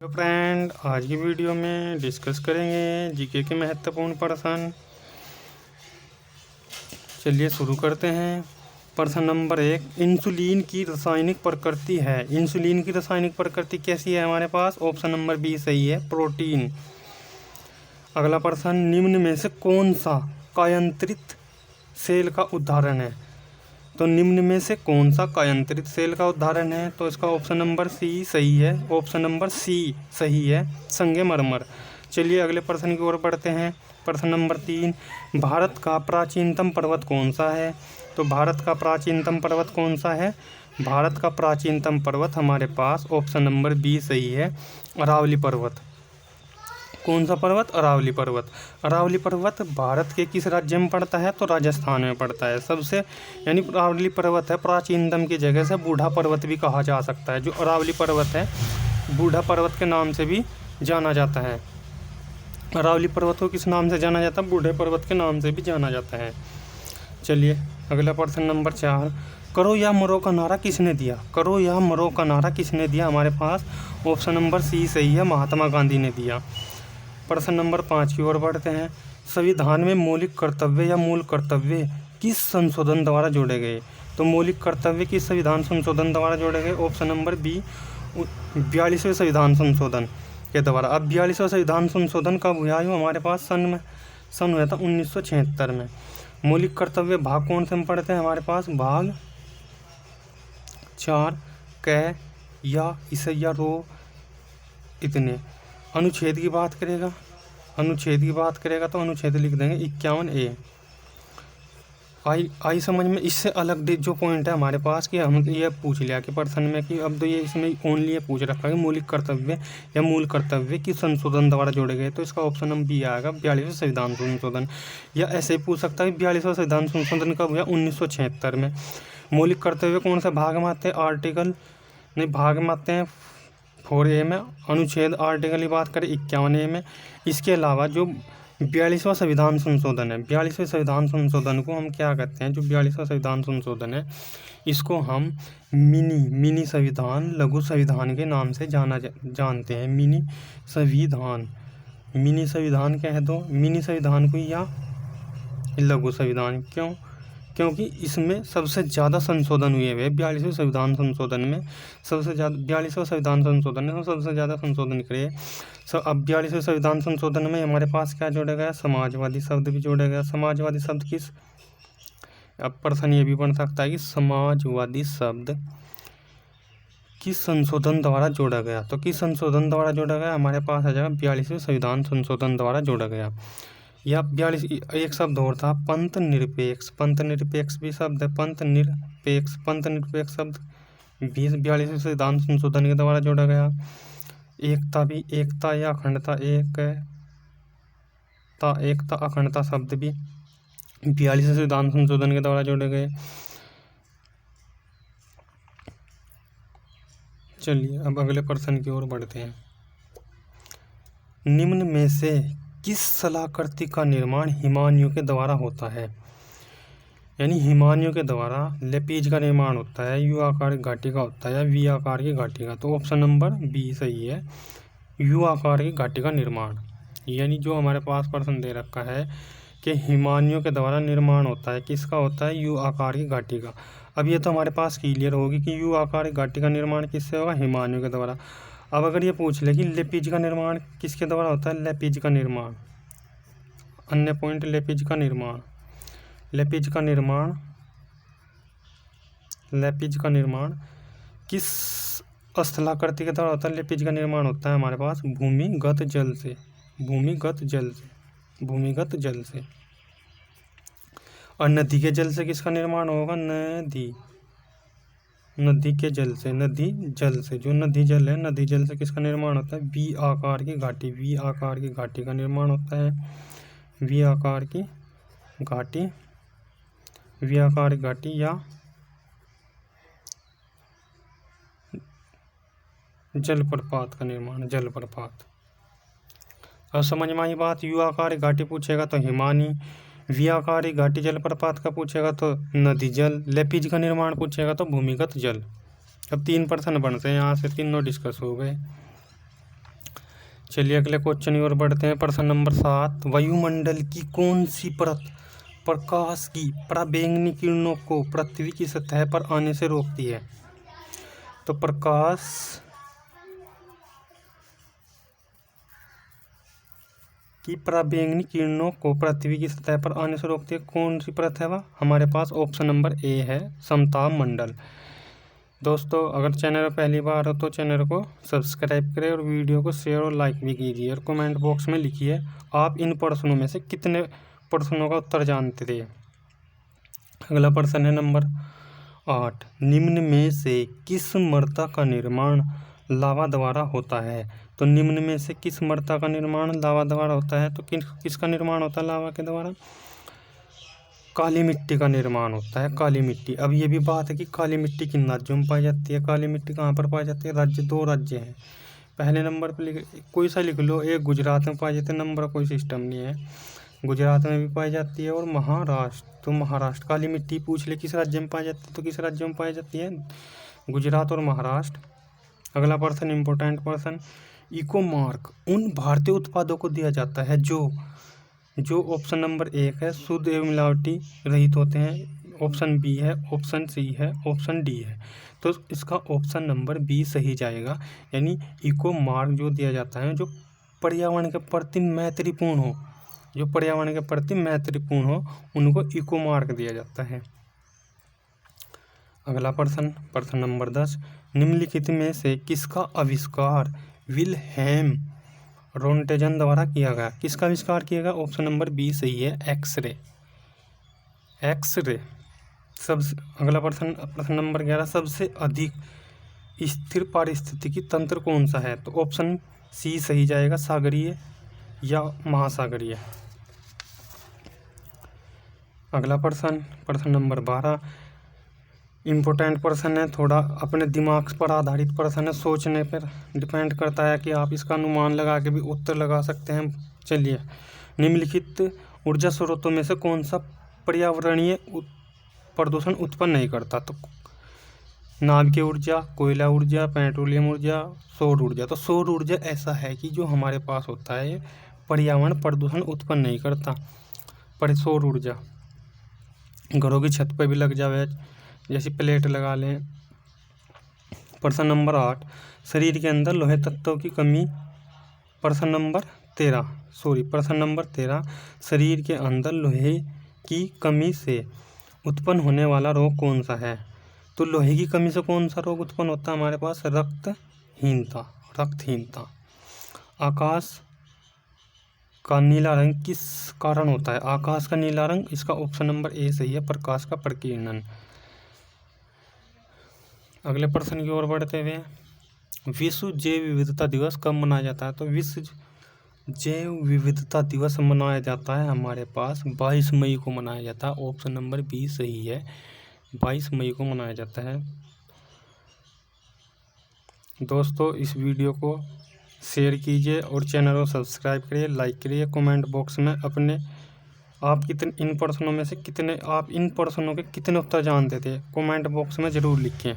तो फ्रेंड, आज की वीडियो में डिस्कस करेंगे जीके के महत्वपूर्ण प्रश्न। चलिए शुरू करते हैं। प्रश्न नंबर 1, इंसुलिन की रासायनिक प्रकृति है। इंसुलिन की रासायनिक प्रकृति कैसी है हमारे पास? ऑप्शन नंबर बी सही है, प्रोटीन। अगला प्रश्न, निम्न में से कौन सा कायांतरित सेल का उदाहरण है? तो निम्न में से कौन सा कायांतरित सेल का उदाहरण है? तो इसका ऑप्शन नंबर सी सही है। ऑप्शन नंबर सी सही है, संगमरमर। चलिए अगले प्रश्न की ओर बढ़ते हैं। प्रश्न नंबर 3, भारत का प्राचीनतम पर्वत कौन सा है? तो भारत का प्राचीनतम पर्वत कौन सा है? भारत का प्राचीनतम पर्वत हमारे पास ऑप्शन नंबर बी सही है, अरावली पर्वत। कौन सा पर्वत? अरावली पर्वत। अरावली पर्वत भारत के किस राज्य में पड़ता है? तो राजस्थान में पड़ता है। सबसे यानी अरावली पर्वत है प्राचीनतम की जगह से बूढ़ा पर्वत भी कहा जा सकता है। जो अरावली पर्वत है बूढ़ा पर्वत के नाम से भी जाना जाता है। अरावली पर्वत को किस नाम से जाना जाता है? बूढ़े पर्वत के नाम से भी जाना जाता है। चलिए अगला प्रश्न नंबर 4, करो या मरो का नारा किसने दिया? करो या मरो का नारा किसने दिया? हमारे पास ऑप्शन नंबर सी सही है, महात्मा गांधी ने दिया। प्रश्न नंबर 5 की ओर बढ़ते हैं। संविधान में मौलिक कर्तव्य या मूल कर्तव्य किस संशोधन द्वारा जोड़े गए? तो मौलिक कर्तव्य किस संविधान संशोधन द्वारा जोड़े गए? ऑप्शन नंबर बी 42वें संविधान संशोधन के द्वारा। अब 42वां संविधान संशोधन कब हुआ? हमारे पास सन हुआ था 1976 में। मौलिक कर्तव्य भाग कौन से में पढ़ते हैं? हमारे पास भाग 4 क या इसे या रो इतने। अनुच्छेद की बात करेगा, अनुच्छेद की बात करेगा तो अनुच्छेद लिख देंगे 51A। आई समझ में। इससे अलग जो पॉइंट है हमारे पास कि हम ये पूछ लिया कि प्रश्न में कि अब तो ये इसमें ओनली ये पूछ रखा है मौलिक कर्तव्य या मूल कर्तव्य किस संशोधन द्वारा जोड़े गए। तो इसका ऑप्शन नंबर बी आएगा, 42वें संविधान संशोधन। या ऐसे ही पूछ सकता है 42वां संविधान संशोधन कब हुआ? 1976 में। मौलिक कर्तव्य कौन सा भाग में आते हैं? आर्टिकल नहीं, भाग में आते हैं 4A में। अनुच्छेद आर्टिकल की बात करें 51A में। इसके अलावा जो 42वां संविधान संशोधन है, 42वें संविधान संशोधन को हम क्या कहते हैं? जो 42वां संविधान संशोधन है इसको हम मिनी संविधान, लघु संविधान के नाम से जानते हैं। मिनी संविधान कह दो मिनी संविधान को या लघु संविधान। क्यों? क्योंकि इसमें सबसे ज़्यादा संशोधन हुए हुए 42वें संविधान संशोधन में सबसे ज़्यादा 42वां संविधान संशोधन में सबसे ज़्यादा संशोधन करे। अब 42वें संविधान संशोधन में हमारे पास क्या जोड़ा गया? समाजवादी शब्द भी जोड़ा गया। समाजवादी शब्द किस, अब प्रश्न ये भी बन सकता है कि समाजवादी शब्द किस संशोधन द्वारा जोड़ा गया? तो किस संशोधन द्वारा जोड़ा गया? हमारे पास आ जाएगा 42वें संविधान संशोधन द्वारा जोड़ा गया। या 42 एक शब्द और था, पंथ निरपेक्ष। पंथ निरपेक्ष भी शब्द है, पंथ निरपेक्ष शब्द 42वें संविधान संशोधन के द्वारा जोड़ा गया। एकता भी, एकता या अखंडता, एकता अखंडता शब्द भी 42वें संविधान संशोधन के द्वारा जोड़े गए। चलिए अब अगले प्रश्न की ओर बढ़ते हैं। निम्न में से किस शलाकृति का निर्माण हिमानियों के द्वारा होता है? यानी हिमानियों के द्वारा लेपिज का निर्माण होता है, यू आकार की घाटी का होता है या वी आकार की घाटी का। तो ऑप्शन नंबर बी सही है, यू आकार की घाटी का निर्माण। यानी जो हमारे पास प्रश्न दे रखा है कि हिमानियों के द्वारा निर्माण होता है, किसका होता है? यू आकार की घाटी का। अब ये तो हमारे पास क्लियर होगी कि यू आकार की घाटी का निर्माण किससे होगा? हिमानियों के द्वारा। अब अगर ये पूछ ले कि लेपिज का निर्माण किसके द्वारा होता है? लेपिज का निर्माण। अन्य पॉइंट, लेपिज का निर्माण किस स्थलाकृति के द्वारा होता है? लेपिज का निर्माण होता है हमारे पास भूमिगत जल से। और नदी के जल से किसका निर्माण होगा? नदी के जल से, जो नदी जल है, नदी जल से किसका निर्माण होता है? वी आकार की घाटी का निर्माण होता है। वी आकार की घाटी या जलप्रपात का निर्माण, जलप्रपात। अब समझ में आई बात। यू आकार की घाटी पूछेगा तो हिमानी, वी आकार की घाटी जलप्रपात का पूछेगा तो नदी जल, लेपिज का निर्माण पूछेगा तो भूमिगत जल। अब 3 प्रश्न बनते हैं यहाँ से, तीनों डिस्कस हो गए। चलिए अगले क्वेश्चन की ओर बढ़ते हैं। प्रश्न नंबर 7, वायुमंडल की कौन सी परत प्रकाश की पराबैंगनी किरणों को पृथ्वी की सतह पर आने से रोकती है? तो प्रकाश की पराबैंगनी किरणों को पृथ्वी की सतह पर आने से रोकती है, कौन सी परत है वह? हमारे पास ऑप्शन नंबर ए है, समताप मंडल। दोस्तों अगर चैनल पर पहली बार हो तो चैनल को सब्सक्राइब करें और वीडियो को शेयर और लाइक भी कीजिए और कमेंट बॉक्स में लिखिए आप इन प्रश्नों में से कितने प्रश्नों का उत्तर जानते थे। अगला प्रश्न है नंबर 8, निम्न में से किस मृदा का निर्माण लावा द्वारा होता है? तो निम्न में से किस मृदा का निर्माण लावा द्वारा होता है? तो किसका निर्माण होता है लावा के द्वारा? काली मिट्टी का निर्माण होता है, काली मिट्टी। अब ये भी बात है कि काली मिट्टी किन राज्यों में पाई जाती है? काली मिट्टी कहाँ पर पाई जाती है? राज्य, 2 राज्य हैं। पहले नंबर पर कोई सा लिख लो, एक गुजरात में पाई जाती है, नंबर कोई सिस्टम नहीं है, गुजरात में भी पाई जाती है और महाराष्ट्र। तो महाराष्ट्र, काली मिट्टी पूछ ले किस राज्य में पाई जाती है, तो किस राज्य में पाई जाती है? गुजरात और महाराष्ट्र। अगला प्रश्न इंपॉर्टेंट प्रश्न, इको मार्क उन भारतीय उत्पादों को दिया जाता है जो ऑप्शन नंबर 1 है शुद्ध एवं मिलावटी रहित होते हैं, ऑप्शन बी है, ऑप्शन सी है, ऑप्शन डी है। तो इसका ऑप्शन नंबर बी सही जाएगा। यानी इको मार्क जो दिया जाता है जो पर्यावरण के प्रति मैत्रीपूर्ण हो, जो पर्यावरण के प्रति मैत्रीपूर्ण हो उनको इको मार्क दिया जाता है। अगला प्रश्न नंबर 10, निम्नलिखित में से किसका आविष्कार विल्हेम रोंटेजन द्वारा किया गया? किसका आविष्कार किया गया? ऑप्शन नंबर बी सही है, एक्सरे। अगला प्रश्न नंबर 11, सबसे अधिक स्थिर पारिस्थितिकी तंत्र कौन सा है? तो ऑप्शन सी सही जाएगा, सागरीय या महासागरीय। अगला प्रश्न नंबर 12, इम्पोर्टेंट प्रश्न है, थोड़ा अपने दिमाग पर आधारित प्रश्न है, सोचने पर डिपेंड करता है कि आप इसका अनुमान लगा के भी उत्तर लगा सकते हैं। चलिए, निम्नलिखित ऊर्जा स्रोतों में से कौन सा पर्यावरणीय प्रदूषण उत्पन्न नहीं करता? तो नाभिकीय ऊर्जा, कोयला ऊर्जा, पेट्रोलियम ऊर्जा, सौर ऊर्जा। तो सौर ऊर्जा ऐसा है कि जो हमारे पास होता है पर्यावरण प्रदूषण उत्पन्न नहीं करता। पर सौर ऊर्जा घरों की छत पर भी लग जावे, जैसी प्लेट लगा लें। प्रश्न नंबर 8, शरीर के अंदर लोहे तत्वों की कमी। प्रश्न नंबर 13, शरीर के अंदर लोहे की कमी से उत्पन्न होने वाला रोग कौन सा है? तो लोहे की कमी से कौन सा रोग उत्पन्न होता है हमारे पास? रक्तहीनता। आकाश का नीला रंग किस कारण होता है? आकाश का नीला रंग, इसका ऑप्शन नंबर ए सही है, प्रकाश का प्रकीर्णन। अगले प्रश्न की ओर बढ़ते हुए, विश्व जैव विविधता दिवस कब मनाया जाता है? तो विश्व जैव विविधता दिवस मनाया जाता है हमारे पास 22 मई को मनाया जाता है, ऑप्शन नंबर बी सही है, 22 मई को मनाया जाता है। दोस्तों इस वीडियो को शेयर कीजिए और चैनल को सब्सक्राइब करिए, लाइक करिए। कमेंट बॉक्स में अपने आप इन प्रश्नों में से कितने, आप इन प्रश्नों के कितने उत्तर जानते थे, कमेंट बॉक्स में ज़रूर लिखें।